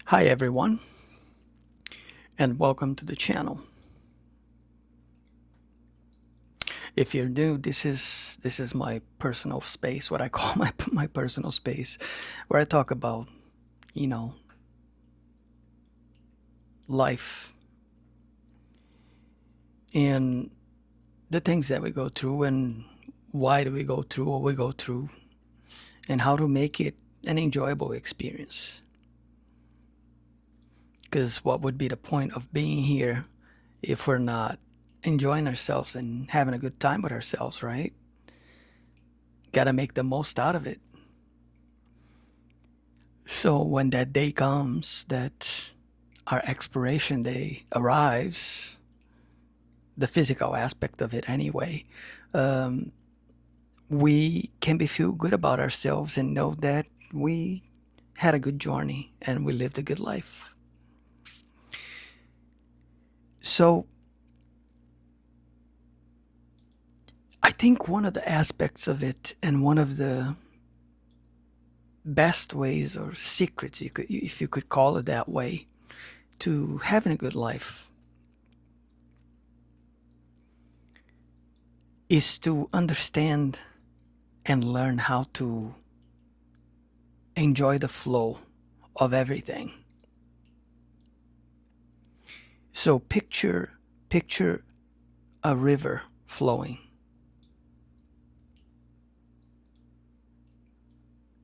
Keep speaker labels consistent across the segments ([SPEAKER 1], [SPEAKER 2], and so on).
[SPEAKER 1] Hi everyone, and welcome to the channel. If you're new, this is my personal space, what I call my personal space, where I talk about, you know, life and the things that we go through and why do we go through what we go through and how to make it an enjoyable experience. Because what would be the point of being here if we're not enjoying ourselves and having a good time with ourselves, right? Got to make the most out of it. So when that day comes, that our expiration day arrives, the physical aspect of it anyway, um, we can be feel good about ourselves and know that we had a good journey and we lived a good life. So I think one of the aspects of it and one of the best ways or secrets, if you could call it that way, to having a good life is to understand and learn how to enjoy the flow of everything. So picture a river flowing.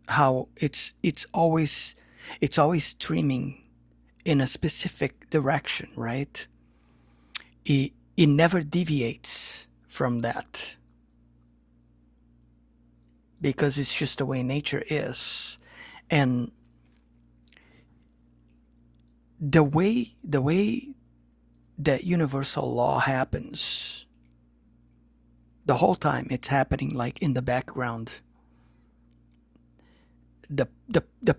[SPEAKER 1] How it's always streaming in a specific direction, right? It never deviates from that because it's just the way nature is. And the way that universal law happens, the whole time it's happening like in the background, the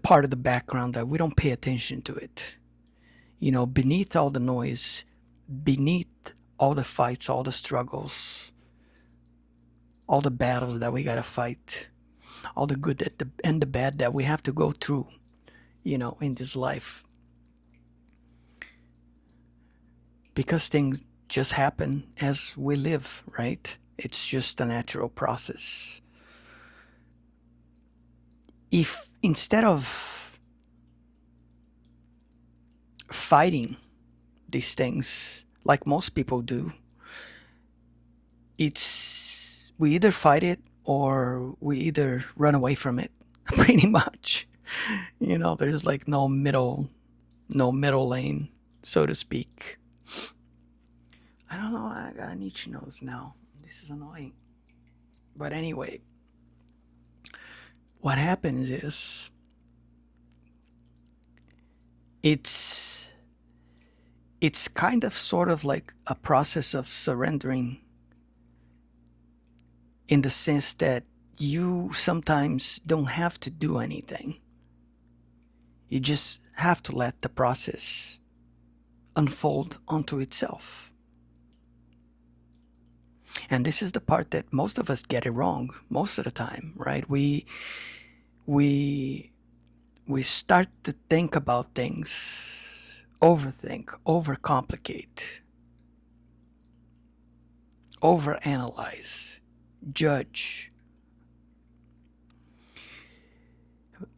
[SPEAKER 1] part of the background that we don't pay attention to it. Beneath all the noise, beneath all the fights, all the struggles, all the battles that we gotta fight, all the good and the bad that we have to go through, in this life, because things just happen as we live, right? It's just a natural process. If instead of fighting these things like most people do, it's we either fight it or we either run away from it pretty much. There's like no middle lane, so to speak. I don't know, I got an itchy nose now. This is annoying. But anyway, what happens is it's it's kind of sort of like a process of surrendering, in the sense that you sometimes don't have to do anything. You just have to let the process unfold onto itself. And this is the part that most of us get it wrong most of the time, right? We we start to think about things, overthink, overcomplicate, overanalyze, judge.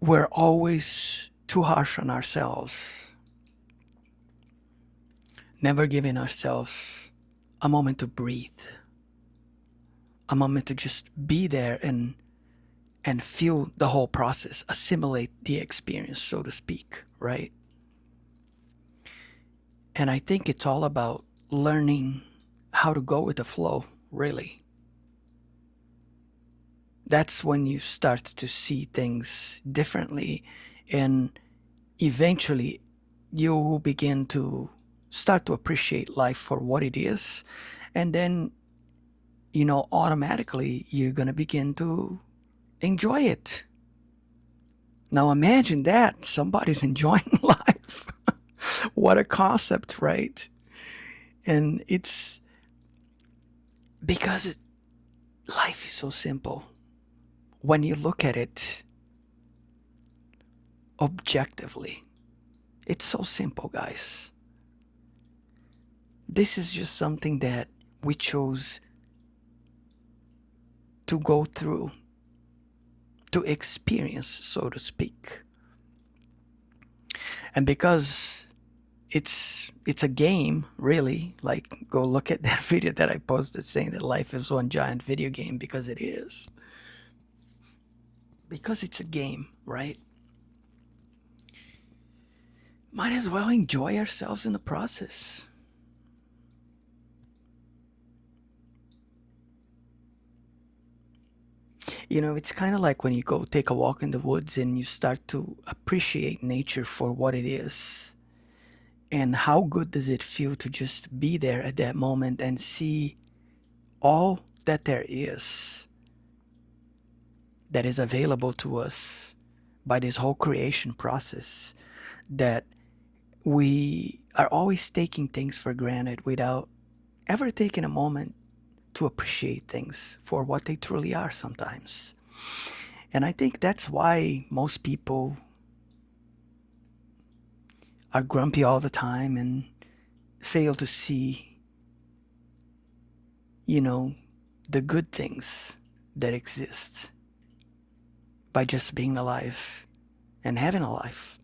[SPEAKER 1] We're always too harsh on ourselves, never giving ourselves a moment to breathe, a moment to just be there and feel the whole process, assimilate the experience, so to speak, right? And I think it's all about learning how to go with the flow, really. That's when you start to see things differently, and eventually you will begin to start to appreciate life for what it is. And then, automatically you're going to begin to enjoy it. Now imagine that somebody's enjoying life. What a concept, right? And it's because life is so simple when you look at it objectively. It's so simple, guys. This is just something that we chose to go through, to experience, so to speak. And because it's a game, really, like go look at that video that I posted saying that life is one giant video game, because it is. Because it's a game, right? Might as well enjoy ourselves in the process. You know, it's kind of like when you go take a walk in the woods and you start to appreciate nature for what it is. And how good does it feel to just be there at that moment and see all that there is that is available to us by this whole creation process, that we are always taking things for granted without ever taking a moment to appreciate things for what they truly are sometimes. And I think that's why most people are grumpy all the time and fail to see, you know, the good things that exist by just being alive and having a life.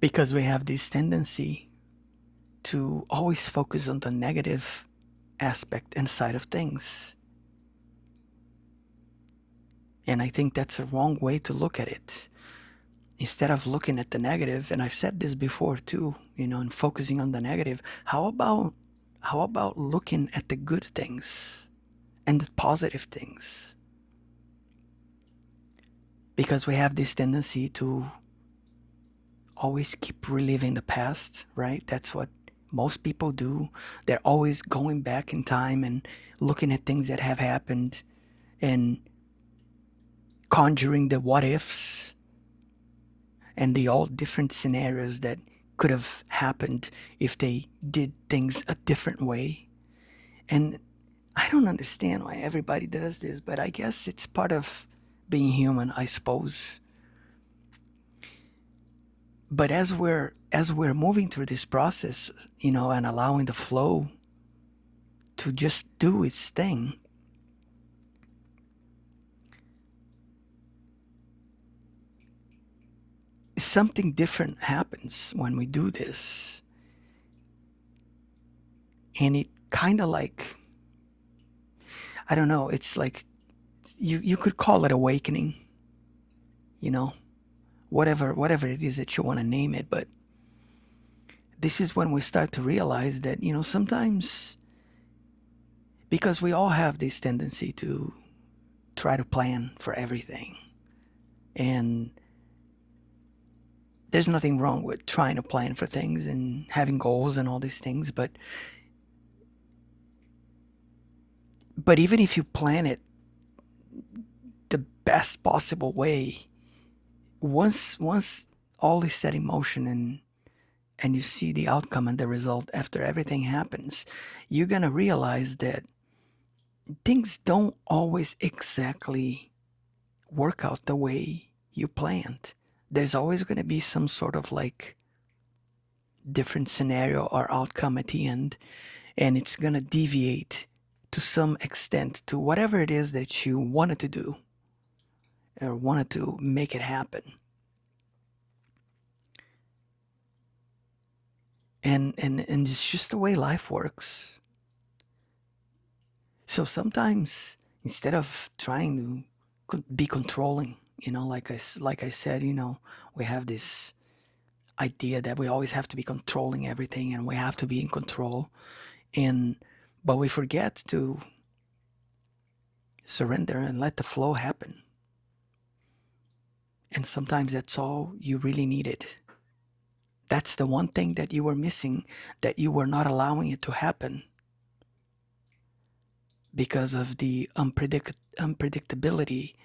[SPEAKER 1] Because we have this tendency to always focus on the negative aspect and side of things. And I think that's a wrong way to look at it. Instead of looking at the negative, and I've said this before too, and focusing on the negative, how about looking at the good things and the positive things? Because we have this tendency to always keep reliving the past, right? That's what most people do. They're always going back in time and looking at things that have happened and conjuring the what ifs and the all different scenarios that could have happened if they did things a different way. And I don't understand why everybody does this, but I guess it's part of being human, I suppose. But as we're moving through this process, and allowing the flow to just do its thing, something different happens when we do this. And it kind of like, I don't know, it's like you could call it awakening, whatever it is that you want to name it. But this is when we start to realize that, sometimes, because we all have this tendency to try to plan for everything, and there's nothing wrong with trying to plan for things and having goals and all these things, but even if you plan it the best possible way, once all is set in motion and you see the outcome and the result after everything happens, you're gonna realize that things don't always exactly work out the way you planned. There's always gonna be some sort of like different scenario or outcome at the end, and it's gonna deviate to some extent to whatever it is that you wanted to do or wanted to make it happen. And it's just the way life works. So sometimes, instead of trying to be controlling, like I said, we have this idea that we always have to be controlling everything and we have to be in control, but we forget to surrender and let the flow happen. And sometimes that's all you really needed. That's the one thing that you were missing, that you were not allowing it to happen because of the unpredictability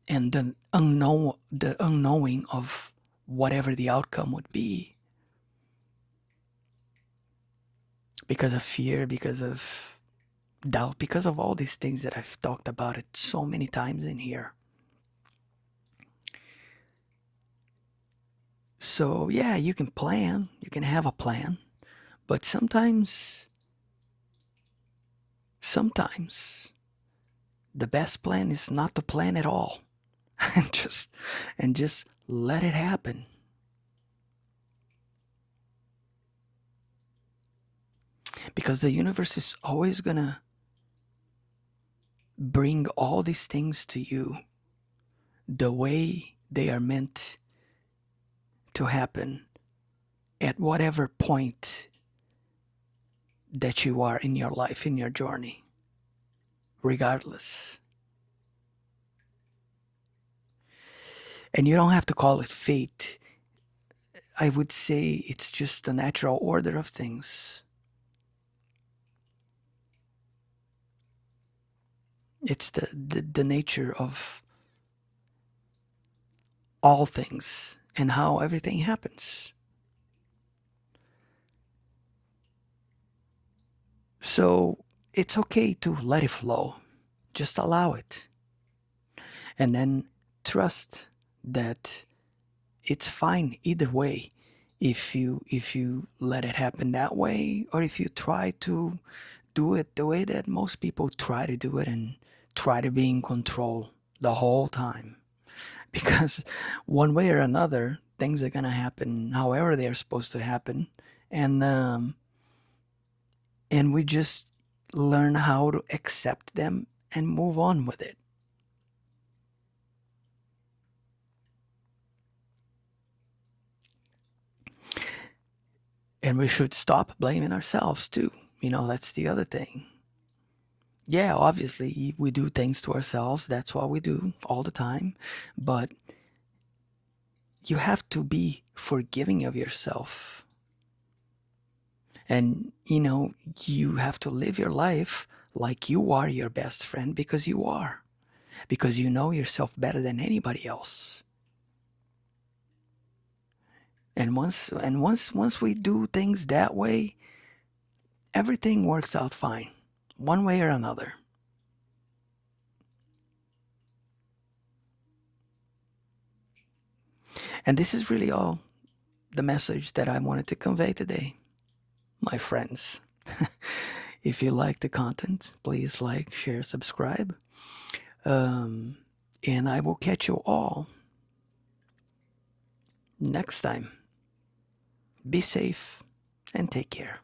[SPEAKER 1] and the unknowing of whatever the outcome would be, because of fear, because of doubt, because of all these things that I've talked about it so many times in here. So yeah, you can plan, you can have a plan, but sometimes the best plan is not to plan at all and just let it happen. Because the universe is always gonna bring all these things to you the way they are meant to happen at whatever point that you are in your life, in your journey, regardless. And you don't have to call it fate. I would say it's just the natural order of things. It's the nature of all things and how everything happens. So it's okay to let it flow. Just allow it. And then trust that it's fine either way. If you let it happen that way, or if you try to do it the way that most people try to do it and try to be in control the whole time. Because one way or another, things are gonna happen however they're supposed to happen, and we just learn how to accept them and move on with it. And we should stop blaming ourselves too. That's the other thing. Yeah, obviously we do things to ourselves. That's what we do all the time. But you have to be forgiving of yourself. And you have to live your life like you are your best friend, because you are. Because you know yourself better than anybody else. And once we do things that way, everything works out fine, one way or another. And this is really all the message that I wanted to convey today, my friends. If you like the content, please like, share, subscribe. And I will catch you all next time. Be safe and take care.